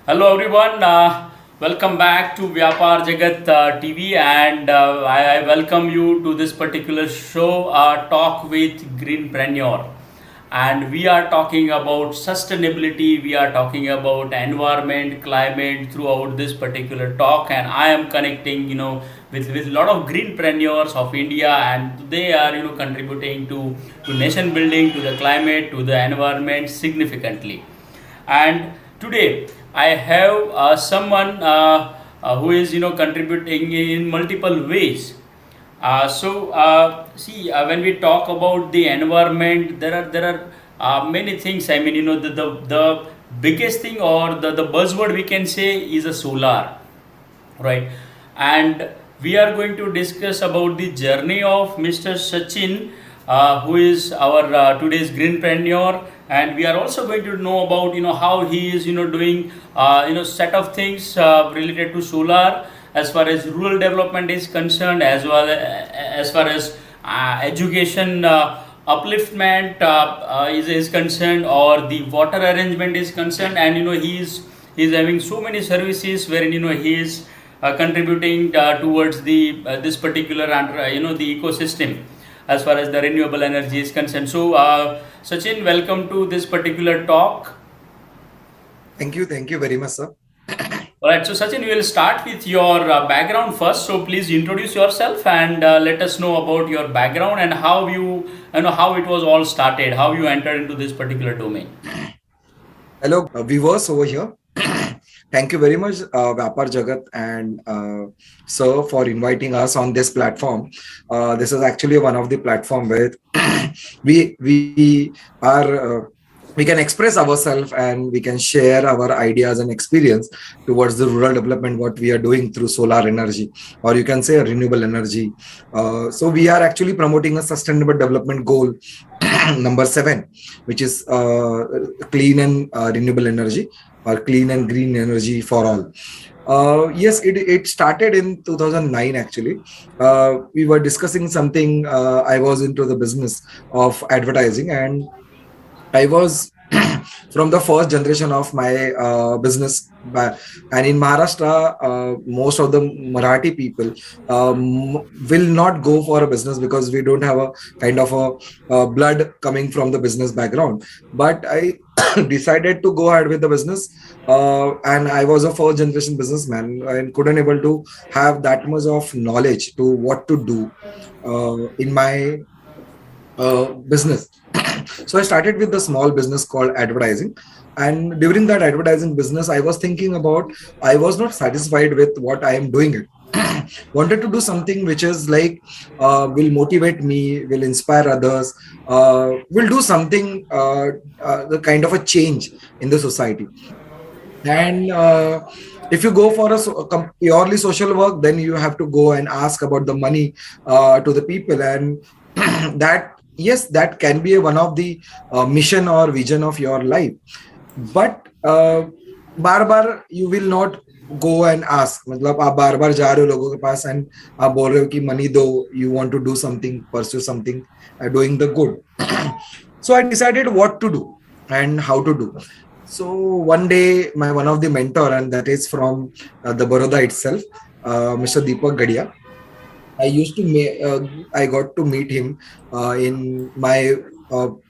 Hello everyone, welcome back to Vyapar Jagat TV, and I welcome you to this particular show, Talk with Greenpreneur. And we are talking about sustainability, we are talking about environment, climate throughout this particular talk, and I am connecting, with a lot of greenpreneurs of India, and they are, contributing to nation building, to the climate, to the environment significantly. And today I have someone who is contributing in multiple ways. See, when we talk about the environment, there are many things. I mean, the biggest thing, or the buzzword we can say, is a solar, right? And we are going to discuss about the journey of Mr. Sachin, who is our today's greenpreneur, and we are also going to know about how he is doing set of things related to solar, as far as rural development is concerned, as well as far as education upliftment is concerned, or the water arrangement is concerned. And he is having so many services wherein he is contributing towards the this particular the ecosystem, as far as the renewable energy is concerned. So Sachin, welcome to this particular talk. Thank you very much, sir. All right, so Sachin, we will start with your background first. So please introduce yourself and let us know about your background and how how it was all started, how you entered into this particular domain. Hello, viewers over here. Thank you very much, Vyapar Jagat and sir, for inviting us on this platform. This is actually one of the platform where we are we can express ourselves and we can share our ideas and experience towards the rural development, what we are doing through solar energy, or you can say renewable energy. So we are actually promoting a sustainable development goal number 7, which is clean and renewable energy, or clean and green energy for all. Yes, it started in 2009 actually. We were discussing something. I was into the business of advertising, and I was from the first generation of my business. And in Maharashtra, most of the Marathi people will not go for a business because we don't have a kind of a blood coming from the business background. But I decided to go ahead with the business, and I was a first generation businessman and couldn't able to have that much of knowledge to what to do in my business. So I started with a small business called advertising. And during that advertising business, I was thinking about, I was not satisfied with what I am doing it. Wanted to do something which is like, will motivate me, will inspire others, will do something, the kind of a change in the society. And if you go for a purely social work, then you have to go and ask about the money to the people. And that, yes, that can be one of the mission or vision of your life. But bar bar you will not go and ask. मतलब आप बार बार जा रहे हो लोगों के पास and आप बोल रहे हो कि money दो, you want to do something, pursue something, doing the good. So I decided what to do and how to do. So one day, my one of the mentor, and that is from the Baroda itself, Mr. Deepak Gadia. I got to meet him in my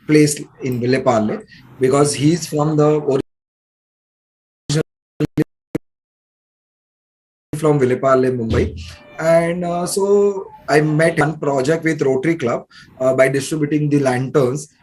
place in Villeparle, because he's from the from Villeparle, Mumbai. And so I met one project with Rotary Club by distributing the lanterns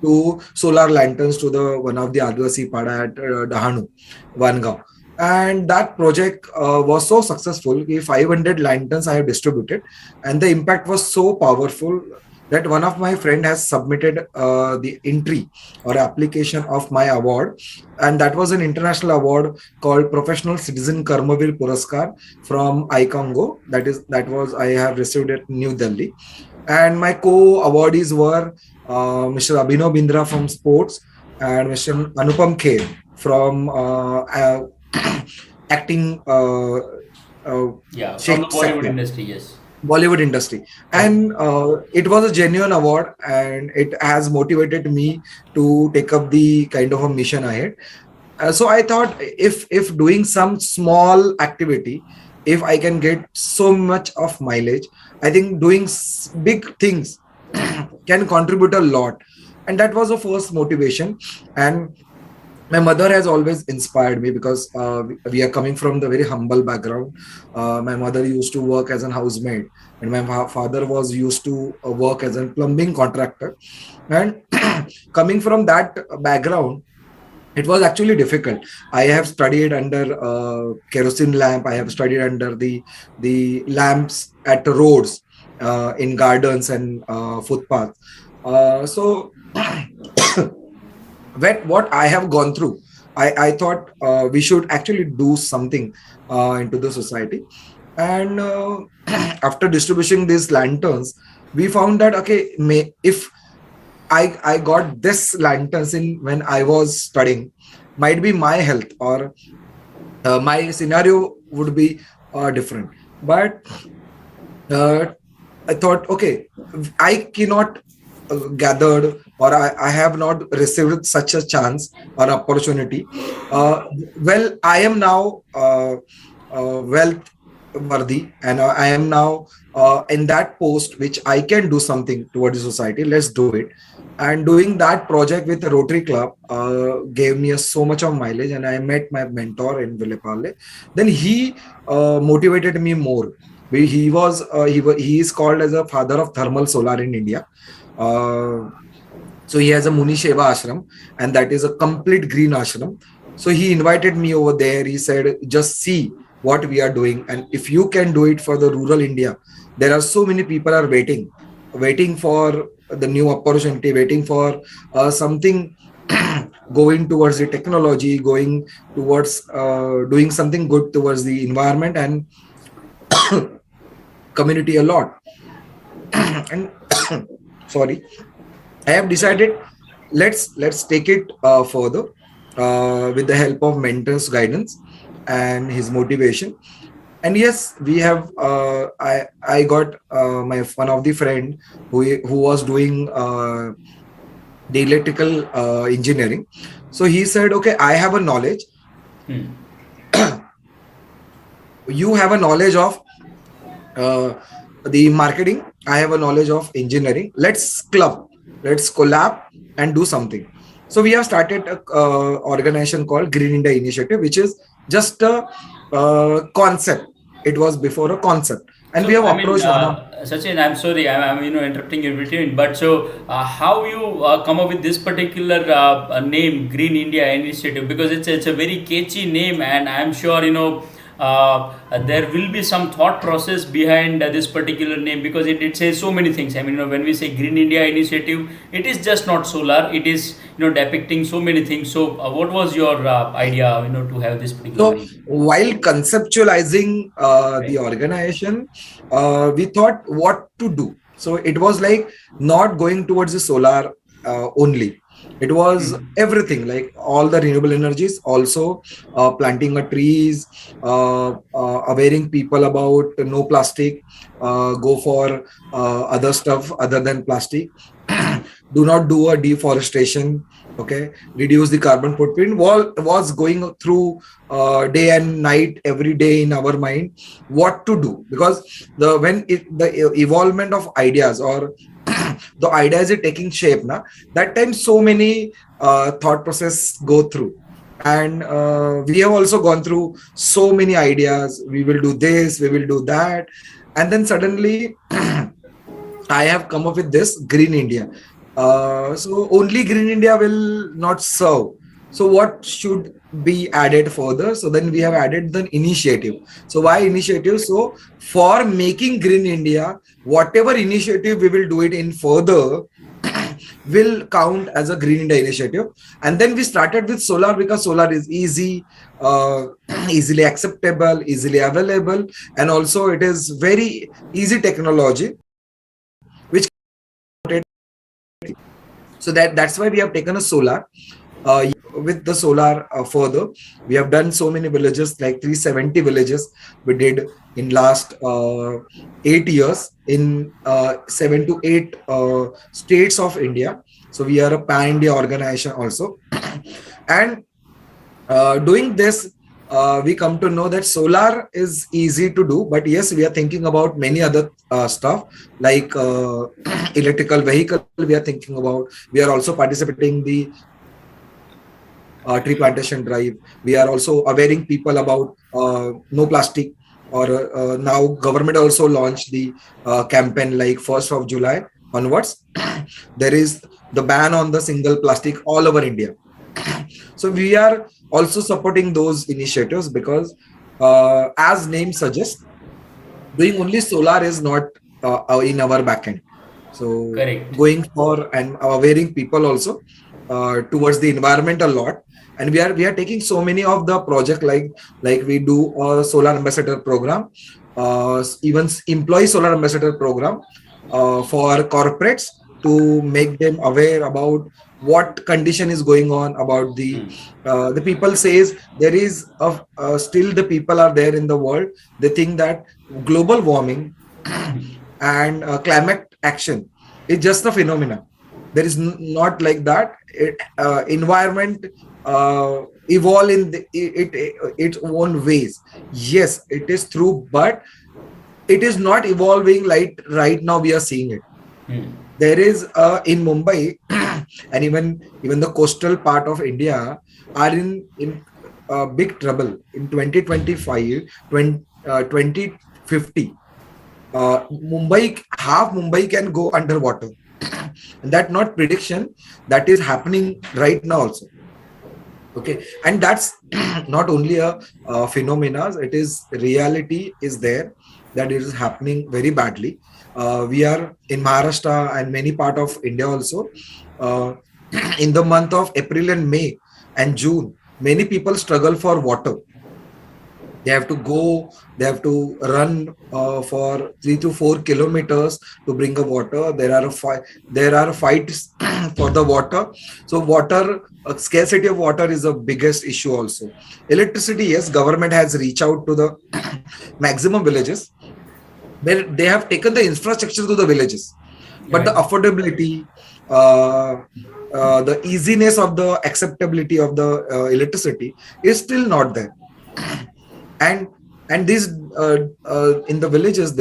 to solar lanterns to the one of the Adivasi Pada at Dahanu, Vangaon. And that project was so successful. 500 lanterns I have distributed, and the impact was so powerful that one of my friend has submitted the entry or application of my award, and that was an international award called Professional Citizen Karmavir Puraskar from ICONGO. That was I have received at New Delhi, and my co-awardees were Mr. Abhinav Bindra from sports and Mr. Anupam Kher from acting Yeah, from the Sheikh Bollywood sector. industry, yes. Bollywood industry. And it was a genuine award, and it has motivated me to take up the kind of a mission ahead. So I thought, if doing some small activity, if I can get so much of mileage, I think doing big things can contribute a lot. And that was the first motivation. And my mother has always inspired me, because we are coming from the very humble background. My mother used to work as an housemaid, and my father was used to work as a plumbing contractor. And coming from that background, it was actually difficult. I have studied under kerosene lamp. I have studied under the lamps at the roads, in gardens and footpaths. So what I have gone through, I thought we should actually do something into the society. And after distributing these lanterns, we found that, okay, if I got this lanterns in when I was studying, might be my health or my scenario would be different. But uh, I thought, okay, I cannot gathered, or I have not received such a chance or opportunity. Well, I am now wealth worthy, and I am now in that post which I can do something towards the society. Let's do it. And doing that project with the Rotary Club gave me so much of mileage, and I met my mentor in Villepale. Then he motivated me more. He is called as a father of thermal solar in India. Uh, so he has a Muni Sheva ashram, and that is a complete green ashram. So he invited me over there. He said, just see what we are doing, and if you can do it for the rural India, there are so many people are waiting for the new opportunity, waiting for something, going towards the technology, going towards doing something good towards the environment and community a lot. And sorry, I have decided, let's take it further with the help of mentors guidance and his motivation. And yes, we have I got my one of the friend who was doing the electrical engineering. So he said, okay, I have a knowledge. You have a knowledge of the marketing, I have a knowledge of engineering. Let's collab and do something. So we have started a organization called Green India Initiative, which is just a concept. It was before a concept, and we So have I mean, approached one of. Sachin, I'm sorry, I'm interrupting in between, but so how you come up with this particular name, Green India Initiative? Because it's a very catchy name, and I'm sure there will be some thought process behind this particular name, because it says so many things. I mean, when we say Green India Initiative, it is just not solar. It is depicting so many things. So what was your idea to have this particular So name? while conceptualizing the Right. organization, we thought what to do. So it was like not going towards the solar only. It was Hmm. everything, like all the renewable energies, also planting a trees, awareing people about no plastic, go for other stuff other than plastic. Do not do a deforestation. Okay, reduce the carbon footprint. Was going through day and night, every day in our mind, what to do, because the evolvement of ideas, or the ideas is taking shape now, that time so many thought process go through. And we have also gone through so many ideas. We will do this, we will do that, and then suddenly I have come up with this Green India. So only Green India will not serve. So what should be added further? So then we have added the initiative. So why initiative? So for making Green India, whatever initiative we will do it in further will count as a Green India initiative. And then we started with solar, because solar is easy, easily acceptable, easily available, and also it is very easy technology, which so that's why we have taken a solar. With the solar further, we have done so many villages, like 370 villages we did in last 8 years in 7 to 8 states of India. So we are a pan India organization also. And Doing this, we come to know that solar is easy to do, but yes, we are thinking about many other stuff like electrical vehicle. We are thinking about. We are also participating the tree plantation drive. We are also awareing people about no plastic. Or now government also launched the campaign like 1st of July onwards. There is the ban on the single plastic all over India. So we are also supporting those initiatives because, as name suggests, doing only solar is not in our backend. So Correct. going for and awareing people also towards the environment a lot. And we are taking so many of the project like we do a solar ambassador program, even employee solar ambassador program for corporates to make them aware about what condition is going on about Hmm. the people says there is still the people are there in the world. They think that global warming and climate action is just a phenomena. There is not like that. Environment evolve in its own ways. Yes, it is true, but it is not evolving like right now we are seeing it. Hmm. There is in Mumbai and even the coastal part of India are in big trouble in 2025, 2050. Half Mumbai can go underwater. And that not prediction, that is happening right now also. Okay, and that's not only a phenomena, it is reality is there that it is happening very badly. We are in Maharashtra and many part of India also. Uh, in the month of April and May and June, many people struggle for water. They have to go, they have to run for 3 to 4 kilometers to bring a water. There are fights for the water. So water scarcity of water is the biggest issue also. Electricity, yes, government has reached out to the maximum villages where they have taken the infrastructure to the villages, but the Right. affordability, uh, the easiness of the acceptability of the electricity is still not there. and and these in the villages,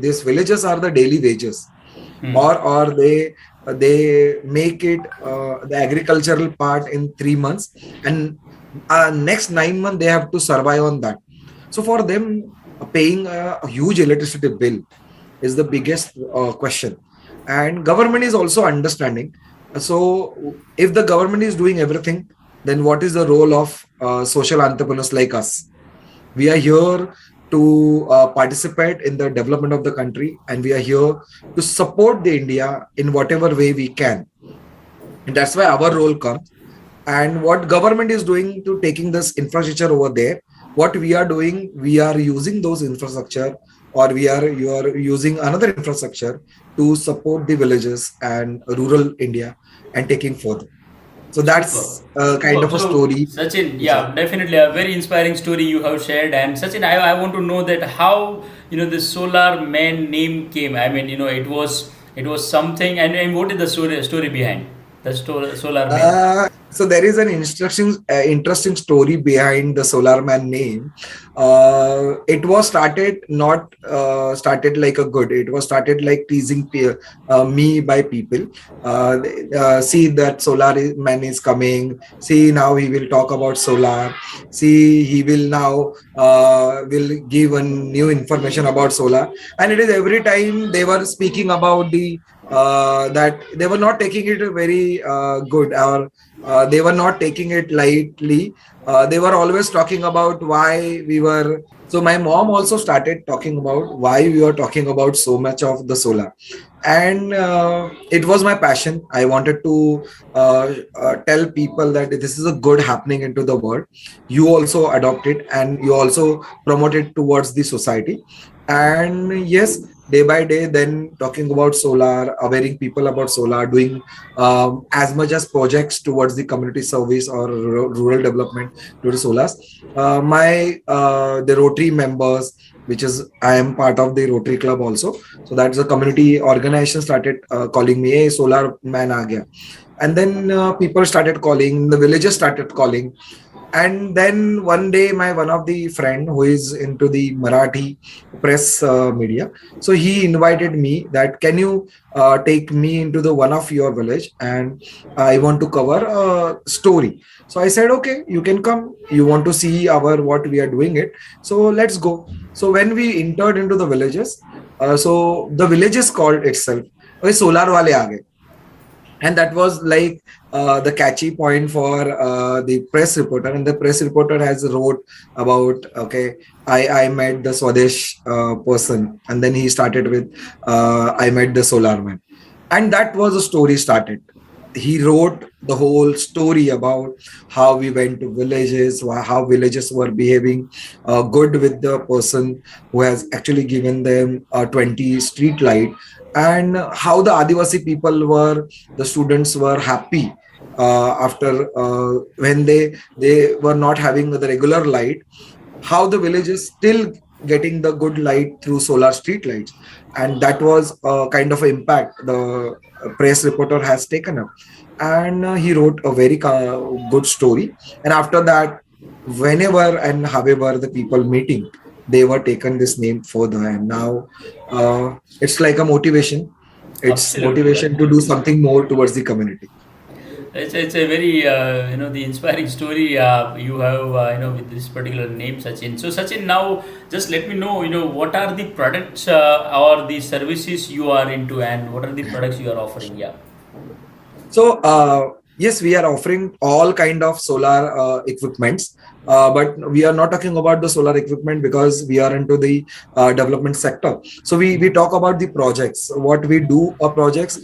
these villages are the daily wages, Hmm. or they make it the agricultural part in 3 months, and next 9 months they have to survive on that. So for them, paying a huge electricity bill is the biggest question, and government is also understanding. So if the government is doing everything, then what is the role of social entrepreneurs like us? We are here to participate in the development of the country, and we are here to support the India in whatever way we can. And that's why our role comes. And what government is doing to taking this infrastructure over there, what we are doing, we are using those infrastructure, or you are using another infrastructure to support the villages and rural India and taking further. So Super. that's kind Super. of a So, story Sachin, which yeah, definitely a very inspiring story you have shared. And Sachin, I want to know that how the solar man name came. I mean, it was something, and what is the story behind the solar man? So there is an interesting story behind the Solar Man name. It was started not started like a good. It was started like teasing me by people. See that Man is coming. See, now he will talk about solar. See, he will now will give a new information about solar. And it is every time they were speaking about that they were not taking it very good, or they were not taking it lightly. They were always talking about why we were. So my mom also started talking about why we were talking about so much of the solar, and it was my passion. I wanted to tell people that this is a good happening into the world. You also adopt it, and you also promote it towards the society. And yes, day by day, then talking about solar, awareing people about solar, doing as much as projects towards the community service or rural development to the solars. My the Rotary members, which is I am part of the Rotary Club also. So that's a community organization started calling me, "Hey, solar man aa gaya." And then people started calling, the villagers started calling. And then one day my one of the friend who is into the Marathi press media, so he invited me that can you take me into the one of your village, and I want to cover a story. So I said, okay, you can come, you want to see our what we are doing it, so let's go. So when we entered into the villages, so the villages called itself, "Oye, solar wale aa gaye." And that was like the catchy point for the press reporter, and the press reporter has wrote about, okay, I met the Swadesh person, and then he started with I met the solar man, and that was a story started. He wrote the whole story about how we went to villages, how villages were behaving good with the person who has actually given them a 20 street light, and how the Adivasi people were, the students were happy after when they were not having the regular light, how the village is still getting the good light through solar street lights. And that was a kind of impact the press reporter has taken up. And he wrote a very good story. And after that, whenever and however the people meeting, they were taken this name further. And now it's like a motivation. It's Absolutely, motivation to do absolutely. something more towards the community. It's a very the inspiring story you have with this particular name, Sachin. So Sachin, now just let me know what are the products or the services you are into, and what are the products you are offering. Yeah. So yes, we are offering all kind of solar equipments, but we are not talking about the solar equipment because we are into the development sector. So we talk about the projects. What we do are projects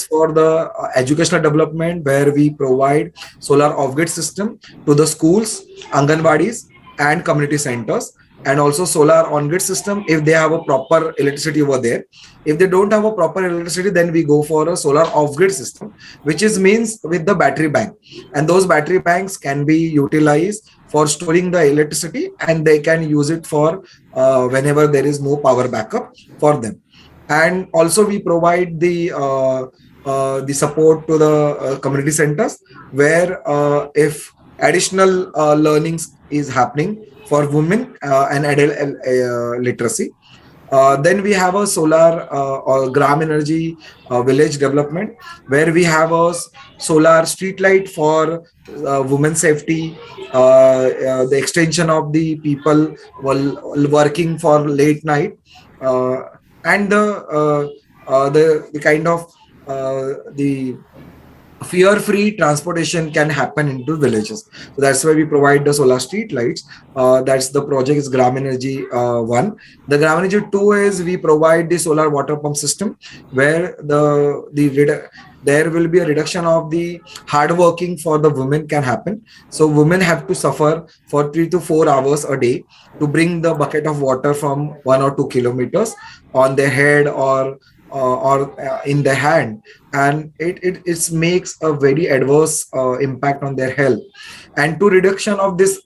for the educational development, where we provide solar off-grid system to the schools, Anganwadis, and community centers, and also solar on-grid system if they have a proper electricity over there. If they don't have a proper electricity, then we go for a solar off-grid system, which is means with the battery bank. And those battery banks can be utilized for storing the electricity, and they can use it for whenever there is no power backup for them. And also we provide the support to the community centers, where if additional learnings is happening for women and adult literacy. Then we have a solar or gram energy village development, where we have a solar street light for women safety, the extension of the people working for late night, uh, and the kind of the fear-free transportation can happen into villages. So that's why we provide the solar street lights. That's the project is Gram Energy 1. The Gram Energy 2 is we provide the solar water pump system, where there will be a reduction of the hard working for the women can happen. So women have to suffer for 3 to 4 hours a day to bring the bucket of water from 1 or 2 kilometers on their head, or in their hand, and it makes a very adverse impact on their health. And to reduction of this,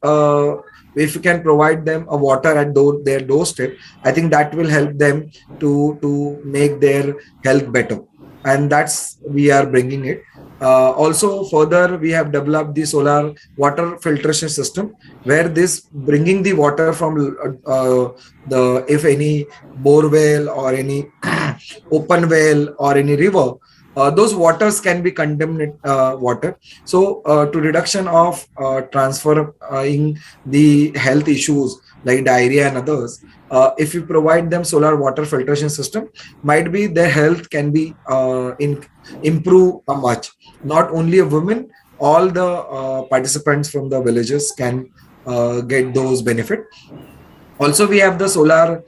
if you can provide them a water at their doorstep, I think that will help them to make their health better. And that's we are bringing it. Also further, we have developed the solar water filtration system, where this bringing the water from the if any bore well or any open well or any river, those waters can be contaminated water. So to reduction of transferring the health issues like diarrhea and others, if you provide them solar water filtration system, might be their health can be improve much. Not only a woman, all the participants from the villages can get those benefit. Also we have the solar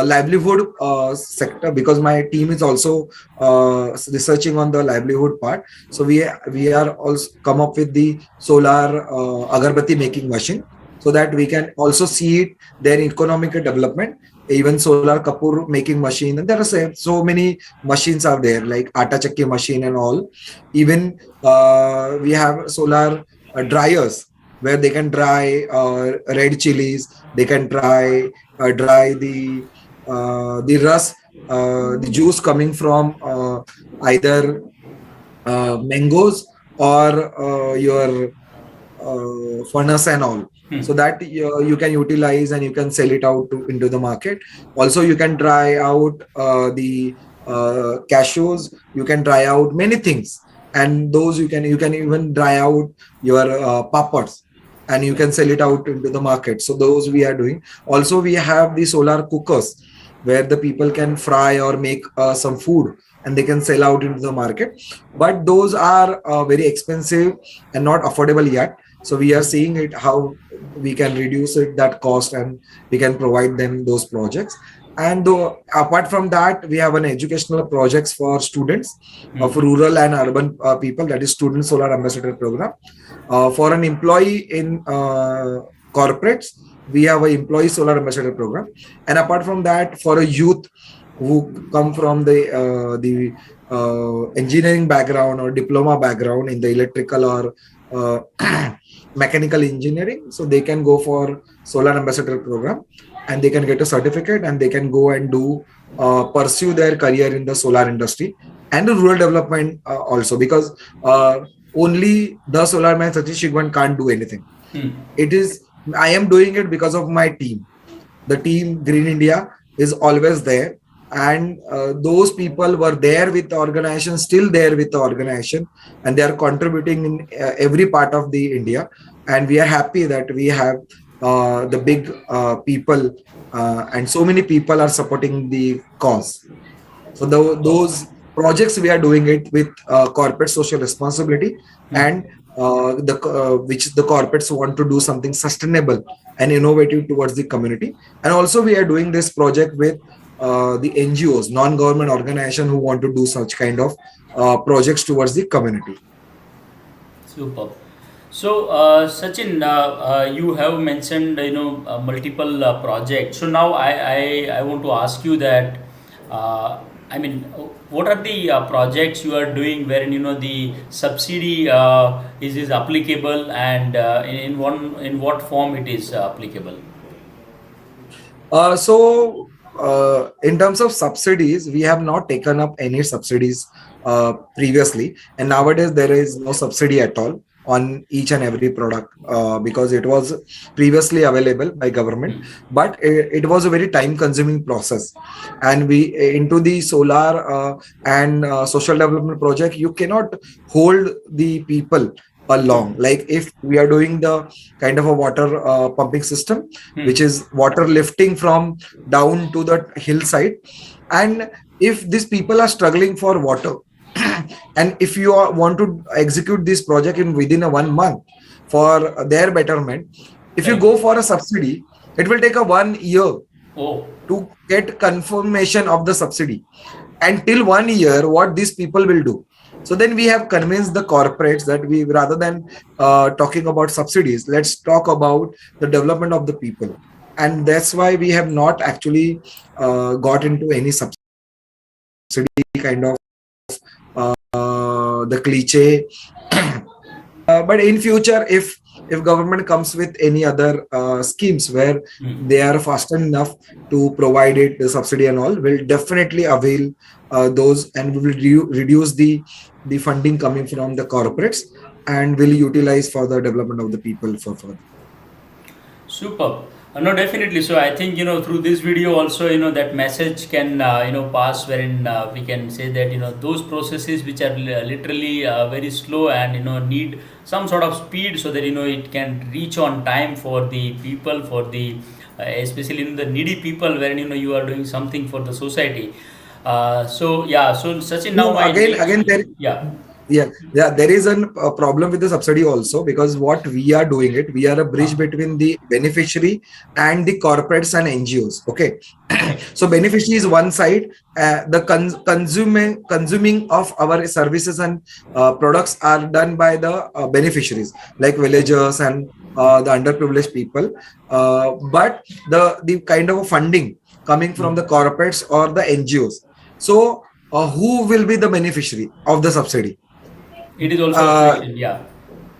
livelihood sector, because my team is also researching on the livelihood part. So we are also come up with the solar agarbatti making machine, so that we can also see it their economic development. Even solar kapur making machine, and there are so many machines are there, like atta chakki machine and all. Even we have solar dryers, where they can dry red chilies, they can dry the rust, the juice coming from either mangoes or your furnace and all, Hmm. so that you can utilize and you can sell it out into the market. Also you can dry out the cashews, you can dry out many things, and those you can even dry out your papads, and you can sell it out into the market. So those we are doing. Also we have the solar cookers where the people can fry or make some food, and they can sell out into the market, but those are very expensive and not affordable yet. So we are seeing it how we can reduce it that cost, and we can provide them those projects. And though, apart from that, we have an educational projects for students Hmm. of rural and urban people, that is student solar ambassador program. For an employee in corporates, we have an employee solar ambassador program. And apart from that, for a youth who come from the engineering background or diploma background in the electrical or mechanical engineering, so they can go for solar ambassador program, and they can get a certificate, and they can go and do pursue their career in the solar industry and the rural development also, because only the solar man Sachin Shigwan can't do anything. Hmm. It is, I am doing it because of my team. The team Green India is always there, and those people were there with the organization, still there with the organization, and they are contributing in every part of the India. And we are happy that we have the big people, and so many people are supporting the cause. So those projects we are doing it with corporate social responsibility, Hmm. and the which the corporates want to do something sustainable and innovative towards the community. And also we are doing this project with the NGOs, non-government organization, who want to do such kind of projects towards the community. Super. So, Sachin, you have mentioned multiple projects. So now I want to ask you that, I mean, what are the projects you are doing wherein the subsidy is applicable, and in what form it is applicable? In terms of subsidies, we have not taken up any subsidies previously, and nowadays there is no subsidy at all on each and every product because it was previously available by government, Hmm. but it was a very time-consuming process. And we into the solar and social development project, you cannot hold the people along. Like if we are doing the kind of a water pumping system, Hmm. which is water lifting from down to the hillside. And if these people are struggling for water, and if you want to execute this project in within a 1 month for their betterment, if you Correct. go for a subsidy, it will take a 1 year Oh. to get confirmation of the subsidy. And till 1 year, what these people will do? So then we have convinced the corporates that we, rather than talking about subsidies, let's talk about the development of the people. And that's why we have not actually got into any subsidy kind of the cliche. But in future, if government comes with any other schemes where Hmm. they are fast enough to provide it the subsidy and all, will definitely avail those, and we will reduce the funding coming from the corporates, and will utilize for the development of the people for further. Superb. No, definitely. So I think through this video also that message can pass, wherein we can say that those processes which are literally very slow and need some sort of speed, so that it can reach on time for the people, for the especially the needy people, wherein you are doing something for the society. So yeah. So Sachin, now No, my next, again there. yeah. Yeah, there is a problem with the subsidy also, because what we are doing it, we are a bridge Huh. between the beneficiary and the corporates and NGOs. Okay, Correct. so beneficiary is one side, the consuming of our services and products are done by the beneficiaries, like villagers and the underprivileged people. But the kind of funding coming from the corporates or the NGOs. So who will be the beneficiary of the subsidy? It is also a uh, question. Yeah.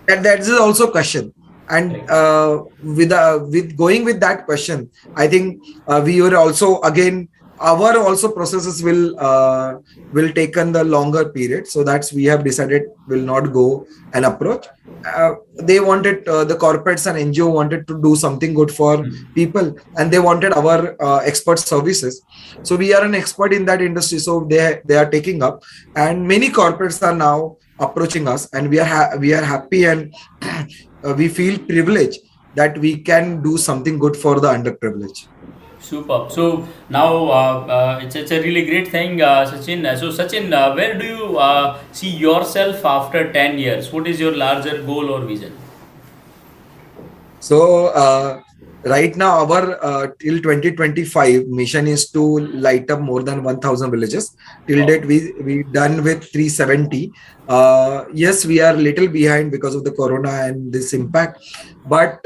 that is also a question. And Correct. with going with that question, I think we were also again our also processes will taken the longer period. So that's we have decided will not go and approach. They wanted the corporates and NGO wanted to do something good for people, and they wanted our expert services. So we are an expert in that industry. So they are taking up, and many corporates are now approaching us, and we are happy, and we feel privileged that we can do something good for the underprivileged. Superb. So now it's a really great thing, Sachin. So Sachin, where do you see yourself after 10 years? What is your larger goal or vision? So right now, our till 2025 mission is to light up more than 1,000 villages. Till Wow. date, we done with 370. Yes, we are little behind because of the corona and this impact, but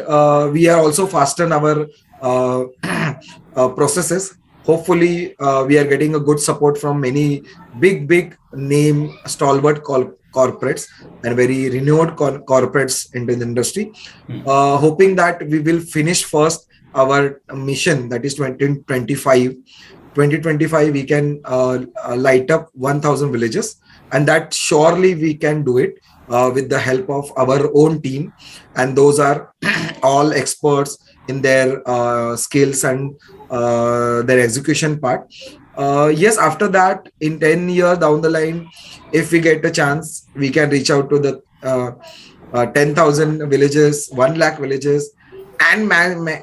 we are also fasten our uh, processes. Hopefully, we are getting a good support from many big name stalwart corporates and very renowned corporates into the industry, hoping that we will finish first our mission, that is 2025. 2025 we can light up 1,000 villages, and that surely we can do it with the help of our own team, and those are all experts in their skills and their execution part. Yes, after that, in 10 years down the line, if we get a chance, we can reach out to the 10,000 villages, 1 lakh villages, and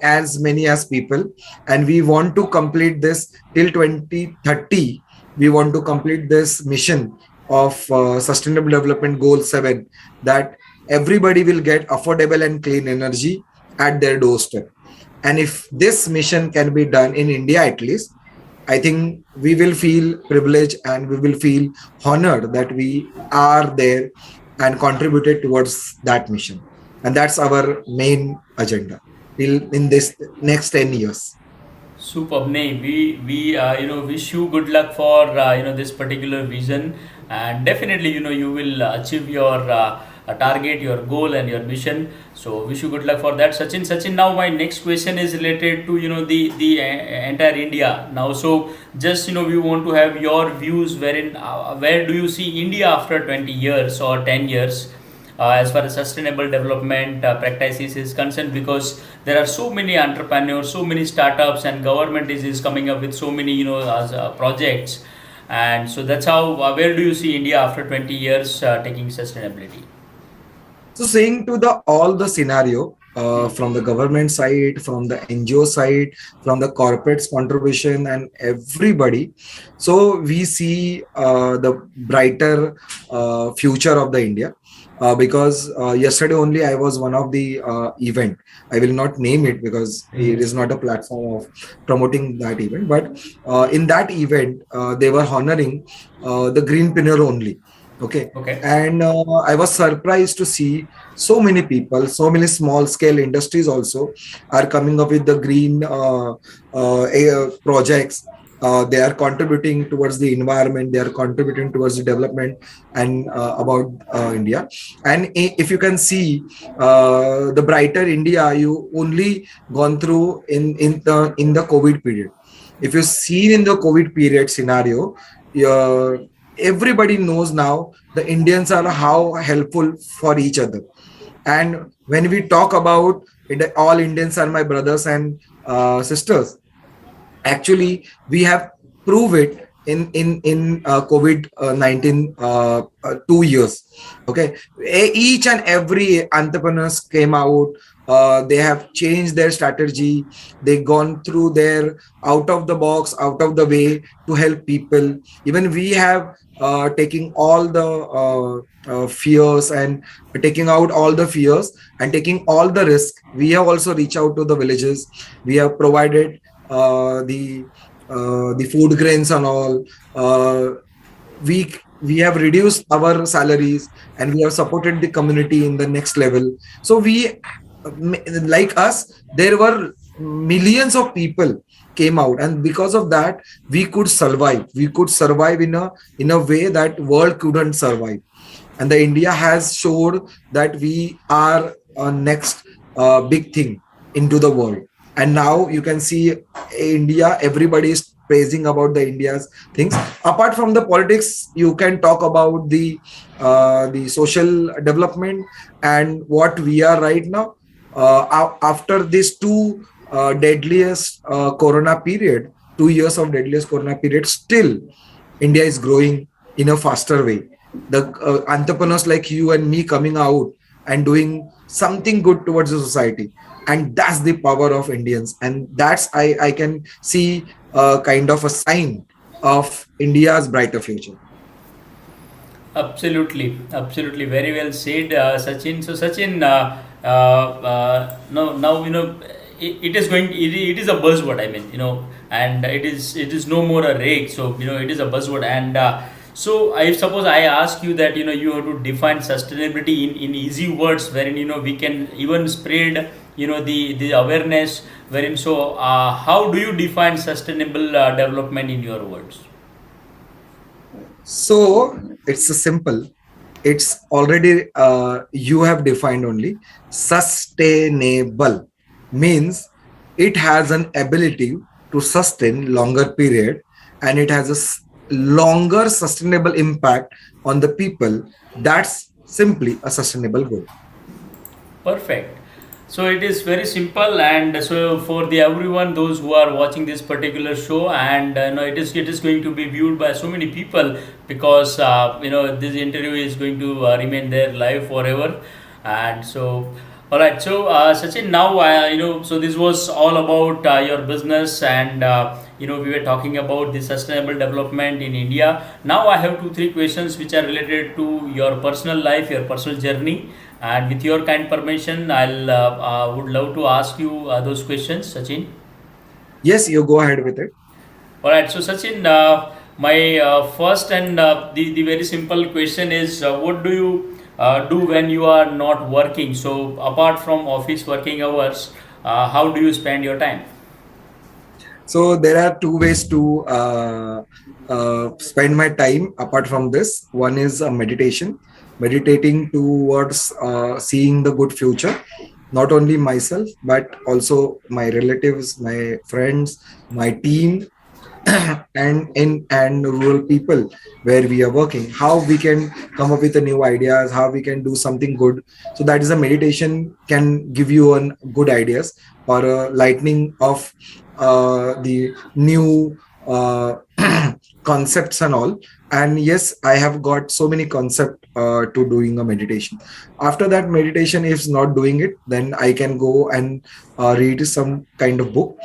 as many as people. And we want to complete this till 2030. We want to complete this mission of Sustainable Development Goal 7, that everybody will get affordable and clean energy at their doorstep. And if this mission can be done in India at least, I think we will feel privileged and we will feel honored that we are there and contributed towards that mission. And that's our main agenda till in this next 10 years. Superb. Nay, we wish you good luck for this particular vision, and definitely you will achieve your target, your goal, and your mission. So wish you good luck for that, Sachin. Sachin, now my next question is related to the entire India now. So just we want to have your views, wherein where do you see India after 20 years or 10 years? As far as sustainable development practices is concerned, because there are so many entrepreneurs, so many startups, and government is coming up with so many projects, and so that's how where do you see India after 20 years taking sustainability? So seeing to the all the scenario from the government side, from the NGO side, from the corporate's contribution and everybody, so we see the brighter future of the India. Because yesterday only I was one of the event. I will not name it because it is not a platform of promoting that event. But in that event, they were honoring the Greenpreneur only. Okay, Okay. and I was surprised to see so many people, so many small scale industries also are coming up with the green projects. They are contributing towards the environment, they are contributing towards the development and about India. And if you can see the brighter India, you only gone through in the COVID period. If you see in the COVID period scenario, uh, everybody knows now the Indians are how helpful for each other. And when we talk about all Indians are my brothers and sisters, actually we have proved it in COVID-19 2 years. Okay, each and every entrepreneurs came out. They have changed their strategy. They gone through their out of the box, out of the way to help people. Even we have taking all the fears and taking out all the fears and taking all the risk. We have also reached out to the villages. We have provided uh, the the food grains and all. We have reduced our salaries and we have supported the community in the next level. So we, like us, there were millions of people came out, and because of that we could survive. We could survive in a way that world couldn't survive. And the India has showed that we are a next big thing into the world. And now you can see India, everybody is praising about the India's things. Apart from the politics, you can talk about the social development and what we are right now. After these two deadliest corona period, 2 years of deadliest corona period, still India is growing in a faster way. The entrepreneurs like you and me coming out and doing something good towards the society, and that's the power of Indians, and that's I can see kind of a sign of India's brighter future. Absolutely, absolutely, very well said, Sachin. So, Sachin, no, now it is going. It is a buzzword. I mean, and it is no more a rake. So, it is a buzzword. And so, I suppose I ask you that you have to define sustainability in easy words, wherein we can even spread the awareness. Wherein, so how do you define sustainable development in your words? So it's a simple. It's already you have defined only. Sustainable means it has an ability to sustain longer period, and it has a longer sustainable impact on the people. That's simply a sustainable goal. Perfect. So it is very simple, and so for the everyone, those who are watching this particular show, and it is going to be viewed by so many people, because this interview is going to remain there live forever, and so. All right, so Sachin, now so this was all about your business, and we were talking about the sustainable development in India. Now I have two, three questions which are related to your personal life, your personal journey, and with your kind permission, I'll would love to ask you those questions, Sachin. Yes, you go ahead with it. All right, so Sachin, my first and the very simple question is, what do you do when you are not working? So apart from office working hours, how do you spend your time? So there are two ways to spend my time apart from this. One is meditation, meditating towards seeing the good future, not only myself, but also my relatives, my friends, my team, and rural people where we are working, how we can come up with the new ideas, how we can do something good. So that is a meditation can give you an good ideas or a lightning of the new concepts and all. And yes, I have got so many concept to doing a meditation. After that meditation, if not doing it, then I can go and read some kind of book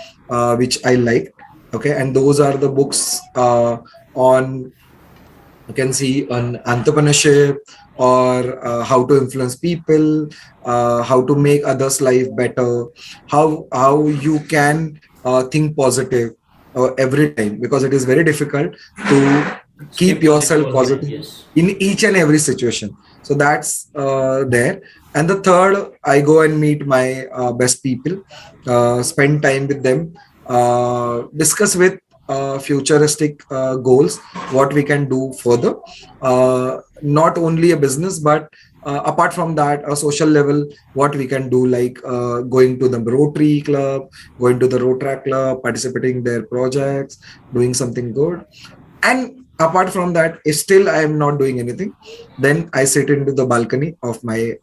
which I like. Okay, and those are the books on, you can see, on entrepreneurship, or how to influence people, how to make others life better, how you can think positive every time, because it is very difficult to Stay keep positive yourself all the time. positive Yes. in each and every situation. So that's there. And the third, I go and meet my best people, spend time with them, discuss with futuristic goals, what we can do further, not only a business, but apart from that, a social level, what we can do, like going to the Rotary Club, going to the Rotary Club, participating in their projects, doing something good. And apart from that, if still I am not doing anything, then I sit into the balcony of my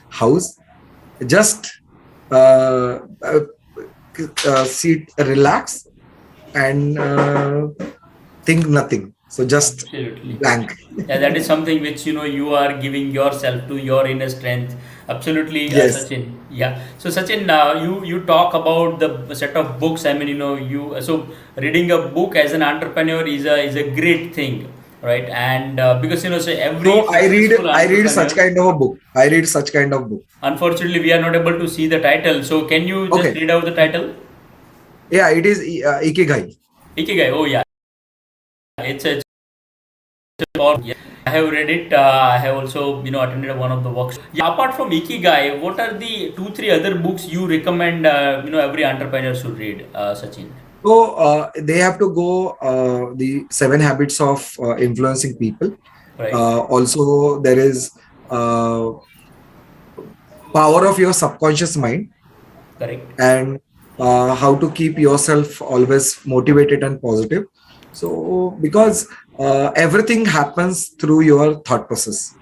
house, just uh, uh, sit, relax, and think nothing. So just Absolutely. blank. Yeah, that is something which you are giving yourself to your inner strength. Absolutely, Yes. Sachin. Yeah. So Sachin, you talk about the set of books. I mean, you so reading a book as an entrepreneur is a great thing, right? And because so every So successful I read such entrepreneur, kind of a book. I read such kind of book. unfortunately, we are not able to see the title. So can you just Okay. read out the title? Yeah, it is Ikigai. Ikigai. Oh yeah, it's or yeah, I have read it. I have also attended one of the workshops. Yeah, apart from Ikigai, what are the two three other books you recommend? Every entrepreneur should read, Sachin. So they have to go the 7 habits of influencing people. Right. Also, there is uh, power of your subconscious mind, Correct. and how to keep yourself always motivated and positive. So because everything happens through your thought process,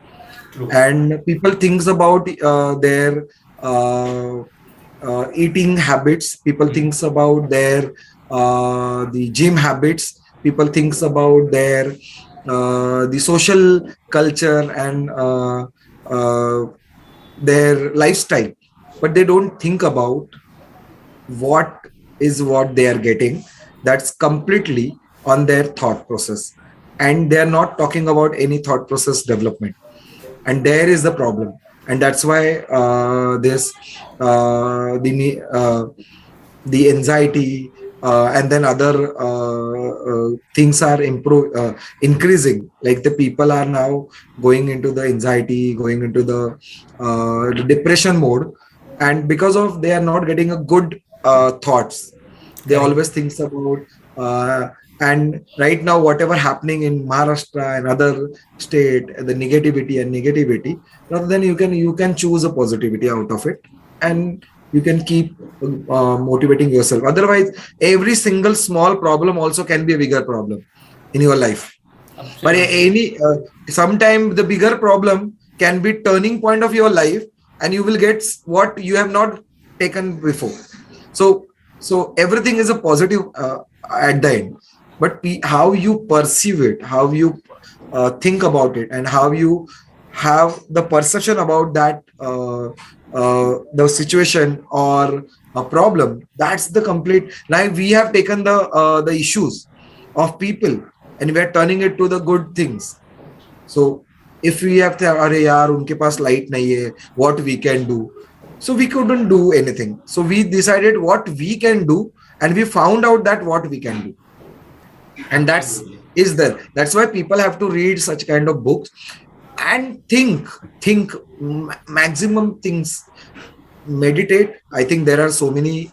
True. and people thinks about their uh, eating habits, people Hmm. thinks about their the gym habits, people thinks about their the social culture and uh, their lifestyle, but they don't think about what what they are getting. That's completely on their thought process, and they're not talking about any thought process development, and there is the problem. And that's why this the anxiety and then other things are increasing, like the people are now going into the anxiety, going into the depression mode, and because of they are not getting a good thoughts, they Correct. always thinks about uh, and right now whatever happening in Maharashtra and other state, the negativity, rather than you can choose a positivity out of it, and you can keep motivating yourself. Otherwise, every single small problem also can be a bigger problem in your life. But Absolutely. any sometime the bigger problem can be turning point of your life, and you will get what you have not taken before. So everything is a positive at the end, but how you perceive it, how you think about it, and how you have the perception about that the situation or a problem, that's the complete. Like we have taken the issues of people and we are turning it to the good things. So if we have to, अरे यार उनके पास light नहीं है, what we can do? So we couldn't do anything. So we decided what we can do, and we found out that what we can do, and that's Absolutely. is there. That's why people have to read such kind of books and think maximum things. Meditate. I think there are so many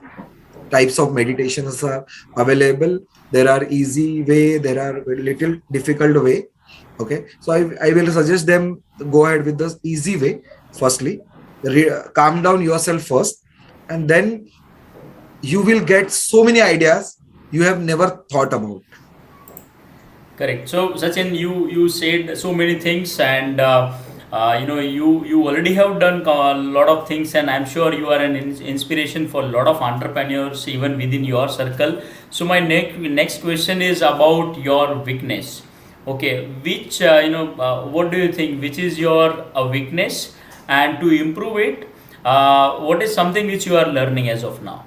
types of meditations are available. There are easy way, there are little difficult way. Okay, so I will suggest them go ahead with the easy way. Firstly, calm down yourself first, and then you will get so many ideas you have never thought about. Correct. So, Sachin, you said so many things, and you already have done a lot of things, and I'm sure you are an inspiration for a lot of entrepreneurs even within your circle. So, my next question is about your weakness. Okay, which what do you think? Which is your weakness, and to improve it, what is something which you are learning as of now?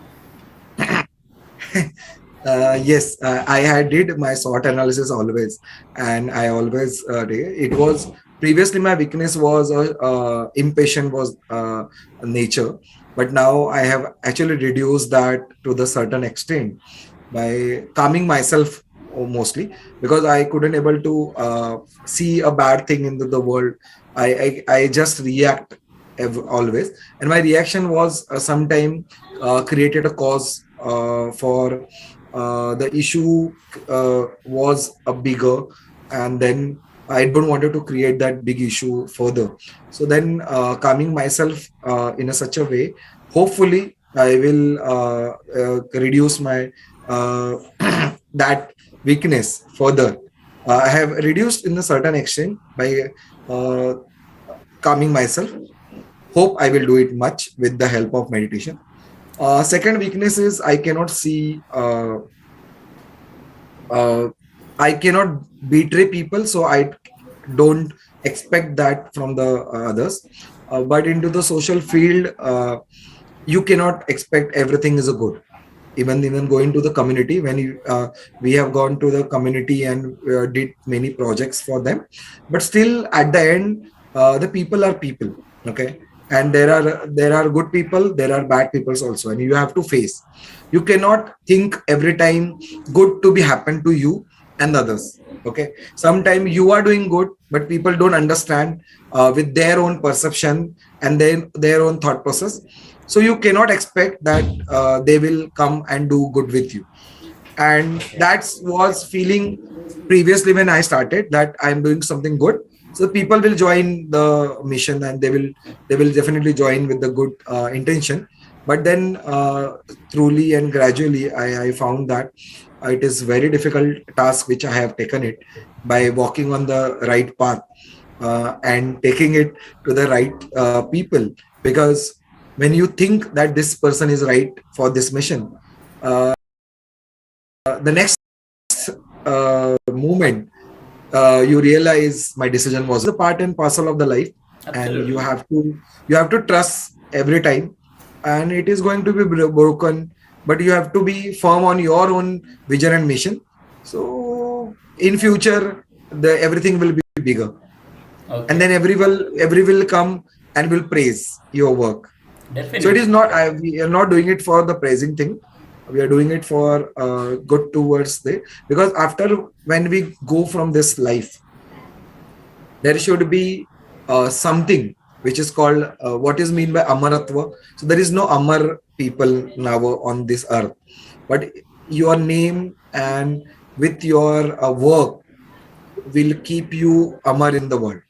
Yes, I had did my SWOT analysis always, and I always it was previously my weakness was impatient was nature, but now I have actually reduced that to the certain extent by calming myself mostly, because I couldn't able to see a bad thing in the world. I just react always, and my reaction was sometime created a cause for the issue was a bigger, and then I don't wanted to create that big issue further. So then calming myself in a such a way, hopefully I will reduce my that weakness further. I have reduced in a certain extent by uh, calming myself. Hope I will do it much with the help of meditation. Second weakness is uh, I cannot betray people, so I don't expect that from the others. But into the social field, you cannot expect everything is a good. Even going to the community, when we have gone to the community and did many projects for them, but still at the end, the people are people. Okay, and there are good people, there are bad peoples also, and you have to face. You cannot think every time good to be happen to you and others. Okay, sometimes you are doing good, but people don't understand with their own perception and then their own thought process. So you cannot expect that they will come and do good with you. And that was feeling previously when I started that I'm doing something good, so people will join the mission, and they will definitely join with the good intention. But then truly and gradually I found that it is very difficult task which I have taken it by walking on the right path and taking it to the right people. Because when you think that this person is right for this mission, uh, the next moment you realize my decision was the part and parcel of the life, and Absolutely. you have to trust every time, and it is going to be broken, but you have to be firm on your own vision and mission. So in future the everything will be bigger, and Okay. then every will come and will praise your work. So it is Definitely. not we are not doing it for the praising thing, we are doing it for good towards the, because after when we go from this life there should be something which is called what is mean by amaratva. So there is no amar people now on this earth, but your name and with your work will keep you amar in the world,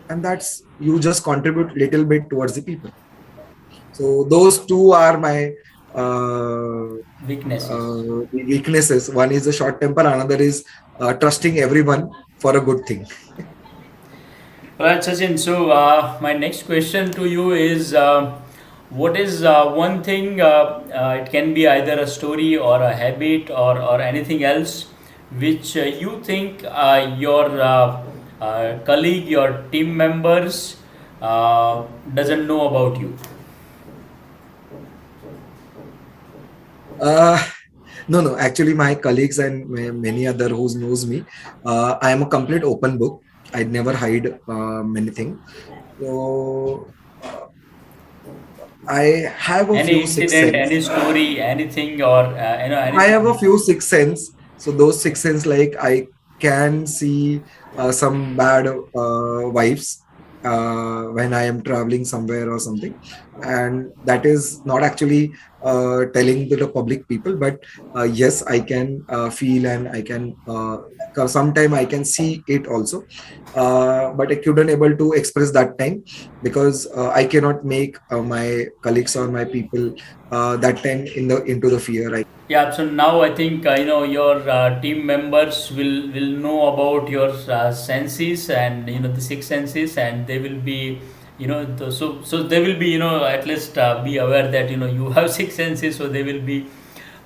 and that's you just contribute little bit towards the people. So those two are my Weaknesses. weaknesses. One is a short temper, another is trusting everyone for a good thing. Right, Sachin. So, my next question to you is what is one thing, it can be either a story or a habit or anything else, which you think your colleague, your team members doesn't know about you? Uh, no, no. Actually, my colleagues and many other who knows me, I am a complete open book. I never hide many things. So I have a Any few sixth incident, sense. any story, anything, or I have a anything? few sixth sense. So those sixth sense, like I can see some bad vibes when I am traveling somewhere or something, and that is not actually telling to the public people, but yes, I can feel and I can sometime I can see it also, but I couldn't able to express that time because I cannot make my colleagues or my people that time in the into the fear. Yeah, so now I think your team members will know about your senses and the six senses, and they will be so they will be at least be aware that you have six senses, so they will be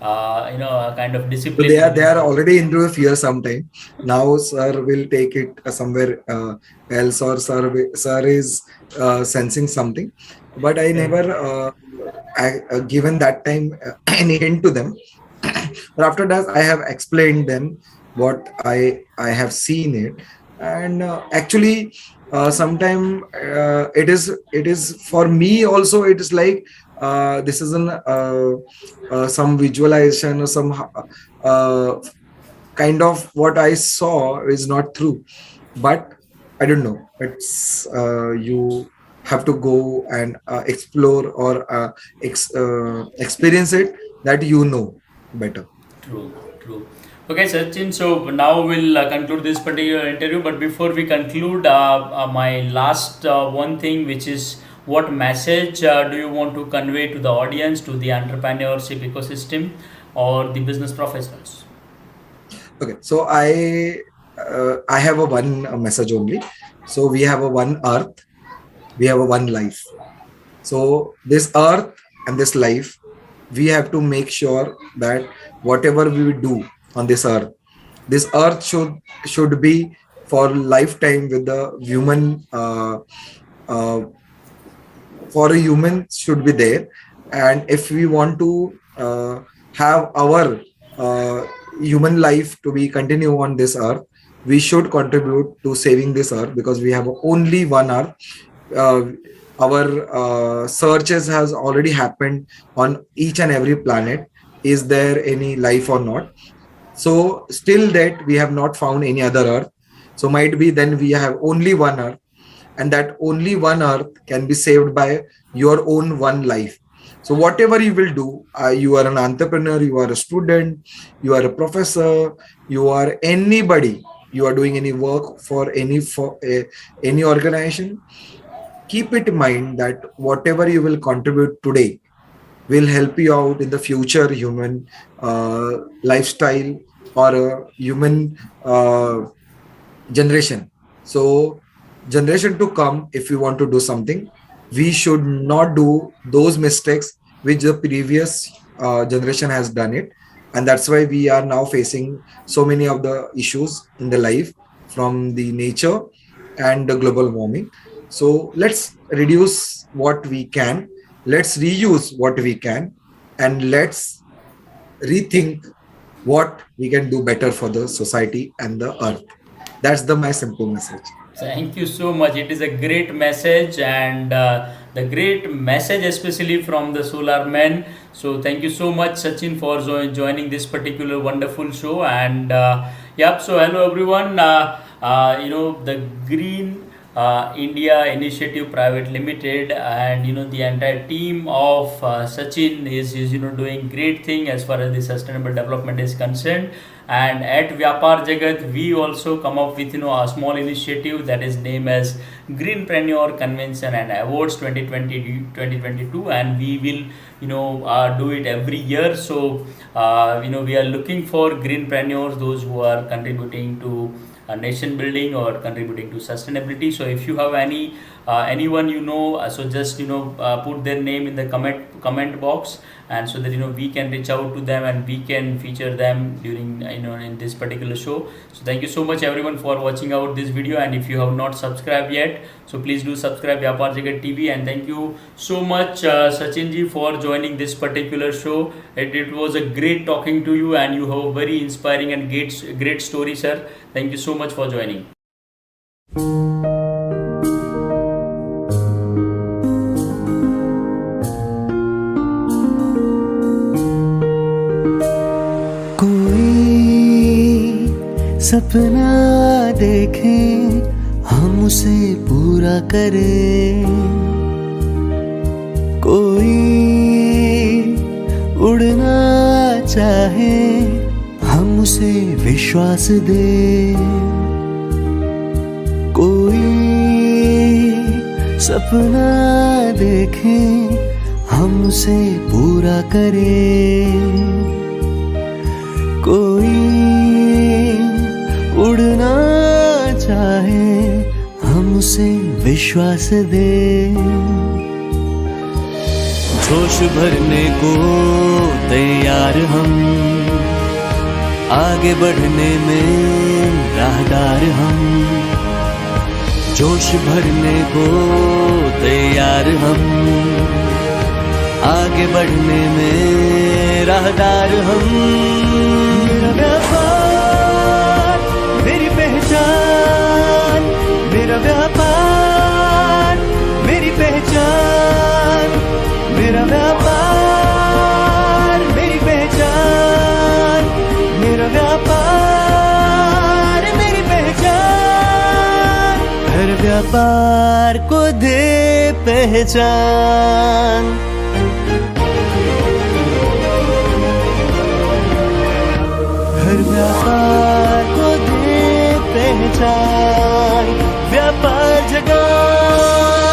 a kind of So discipline they within are you. already into a fear sometime. Now sir will take it somewhere else, or sir is sensing something, but I never given that time any hint to them. But after that, I have explained them what I have seen it, and actually sometime it is for me also. It is like this is an some visualization or some uh, kind of what I saw is not true, but I don't know. It's you have to go and explore or experience it, that you know better. True, true. Okay, Sachin. So now we'll conclude this particular interview. But before we conclude, my last one thing, which is what message do you want to convey to the audience, to the entrepreneurship ecosystem, or the business professionals? Okay, so I have a one message only. So we have a one earth, we have a one life. So this earth and this life, we have to make sure that whatever we do on this earth should be for lifetime with the human uh, for a human should be there. And if we want to have our uh, human life to be continue on this earth, we should contribute to saving this earth, because we have only one earth. uh, our searches has already happened on each and every planet, is there any life or not. So still that we have not found any other earth, so might be then we have only one earth, and that only one earth can be saved by your own one life. So whatever you will do, you are an entrepreneur, you are a student, you are a professor, you are anybody, you are doing any work for any organization, keep it in mind that whatever you will contribute today, will help you out in the future human lifestyle or human generation. So generation to come, if we want to do something, we should not do those mistakes which the previous generation has done it. And that's why we are now facing so many of the issues in the life from the nature and the global warming. So let's reduce what we can, let's reuse what we can, and let's rethink what we can do better for the society and the earth. That's the my simple message. Thank you so much. It is a great message, and the great message, especially from the Solar Man. So, thank you so much, Sachin, for joining this particular wonderful show. And yep, so hello everyone. The Green India Initiative Private Limited, and the entire team of Sachin is doing great thing as far as the sustainable development is concerned. And at Vyapar Jagat, we also come up with a small initiative that is named as Greenpreneur Convention and Awards 2022, and we will do it every year. So we are looking for greenpreneurs, those who are contributing to nation building or contributing to sustainability. So if you have anyone so just put their name in the comment box, and so that we can reach out to them and we can feature them during in this particular show. So thank you so much everyone for watching out this video, and if you have not subscribed yet, so please do subscribe Vyapar Jagat TV. And thank you so much Sachin ji for joining this particular show. It was a great talking to you, and you have a very inspiring and great story, sir. Thank you so much for joining. सपना देखें हम उसे पूरा करें, कोई उड़ना चाहे हम उसे विश्वास दे, कोई सपना देखें हम उसे पूरा करें, कोई उड़ना चाहे हम उसे विश्वास दे, जोश भरने को तैयार हम, आगे बढ़ने में राहदार हम, जोश भरने को तैयार हम, आगे बढ़ने में राहदार हम। मेरा व्यापार मेरी पहचान, मेरा व्यापार मेरी पहचान, मेरा व्यापार मेरी पहचान, मेरा व्यापार मेरी पहचान, हर व्यापार को दे पहचान। हर व्यापार को दे पहचान।